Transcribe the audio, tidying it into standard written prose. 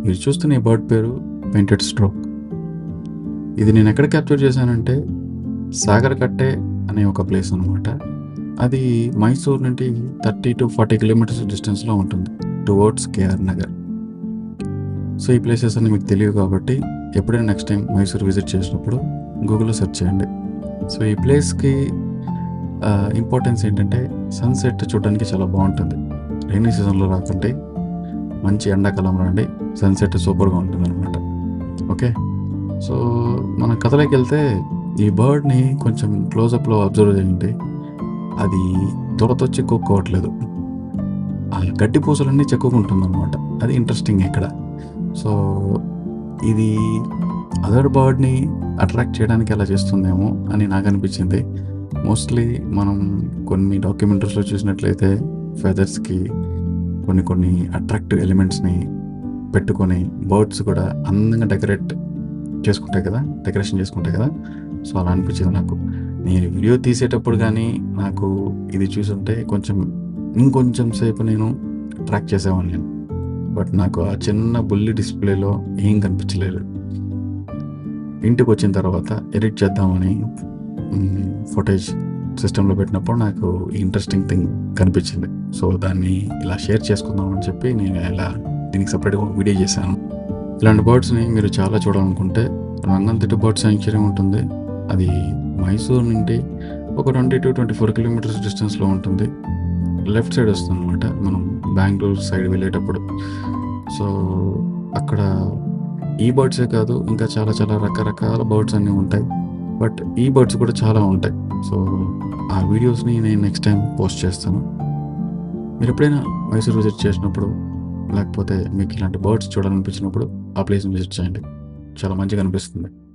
మీరు చూస్తున్న ఈ బర్డ్ పేరు పెయింటెడ్ స్ట్రోక్. ఇది నేను ఎక్కడ క్యాప్చర్ చేశానంటే సాగర్‌కట్టె అనే ఒక ప్లేస్ అనమాట. అది మైసూర్ నుండి 30-40 కిలోమీటర్స్ డిస్టెన్స్‌లో ఉంటుంది. Towards KR Nagar. సో, ఈ ప్లేసెస్ అన్నీ మీకు తెలియవు కాబట్టి ఎప్పుడైనా నెక్స్ట్ టైం మైసూర్ విజిట్ చేసినప్పుడు గూగుల్‌లో సెర్చ్ చేయండి. సో, ఈ ప్లేస్‌కి ఇంపార్టెన్స్ ఏంటంటే సన్‌సెట్ చూడడానికి చాలా బావుంటుంది. రైనీ సీజన్‌లో రాకండి. మంచి ఎండాకాలంలో రండి. సన్‌సెట్ సూపర్‌గా ఉంటుందనమాట. ఓకే. సో, మనం కథలోకెళ్తే ఈ బర్డ్‌ని కొంచెం క్లోజప్‌లో అబ్జర్వ్ చేయండి. అది దురదొచ్చి కుక్కోవట్లేదు. ఆ గడ్డి పూసలన్నీ చెక్కుకుంటుందనమాట. అది ఇంట్రెస్టింగ్ ఇక్కడ. సో, ఇది అదర్ బర్డ్‌ని అట్రాక్ట్ చేయడానికి అలా చేస్తుందేమో అని నాకనిపించింది. మోస్ట్‌లీ మనం కొన్ని డాక్యుమెంటరీస్‌లో చూసినట్లయితే ఫెదర్స్‌కి కొన్ని అట్రాక్టివ్ ఎలిమెంట్స్‌ని పెట్టుకొని బర్డ్స్ కూడా అందంగా డెకరేషన్ చేసుకుంటాయి కదా! సో, అలా అనిపించింది నాకు. నేను వీడియో తీసేటప్పుడు గానీ నాకు ఇది చూసుంటే ఇంకొంచెం సేపు నేను ట్రాక్ చేసేవాడిని నేను. బట్ నాకు ఆ చిన్న బుల్లి డిస్‌ప్లేలో ఏం కనిపించలేదు. ఇంటికొచ్చిన తర్వాత ఎడిట్ చేద్దామని ఫుటేజ్ సిస్టమ్‌లో పెట్టినప్పుడు నాకు ఈ ఇంట్రెస్టింగ్ థింగ్ కనిపించింది. సో, దాన్ని ఇలా షేర్ చేసుకుందామని చెప్పి నేను దీనికి సెపరేట్‌గా ఒక వీడియో చేశాను. ఇలాంటి బర్డ్స్‌ని మీరు చాలా చూడాలనుకుంటే రంగంతిట్టు బర్డ్ సాంక్చురీ ఉంటుంది. అది మైసూర్ నుండి ఒక 20-24 కిలోమీటర్స్ డిస్టెన్స్‌లో ఉంటుంది. లెఫ్ట్ సైడ్ వస్తుందనమాట. మనం బెంగుళూరు సైడ్ వెళ్ళేటప్పుడు. సో, అక్కడ ఈ బర్డ్సే కాదు ఇంకా చాలా చాలా రకరకాల బర్డ్స్ అన్నీ ఉంటాయి. బట్ ఈ బర్డ్స్ కూడా చాలా ఉంటాయి. సో, ఆ వీడియోస్‌ని నేను నెక్స్ట్ టైం పోస్ట్ చేస్తాను. మీరెప్పుడైనా మైసూర్ విజిట్ చేసినప్పుడు లేకపోతే మీకు ఇలాంటి బర్డ్స్ చూడాలనిపించినప్పుడు ఆ ప్లేస్‌ని విజిట్ చేయండి. చాలా మంచిగా అనిపిస్తుంది.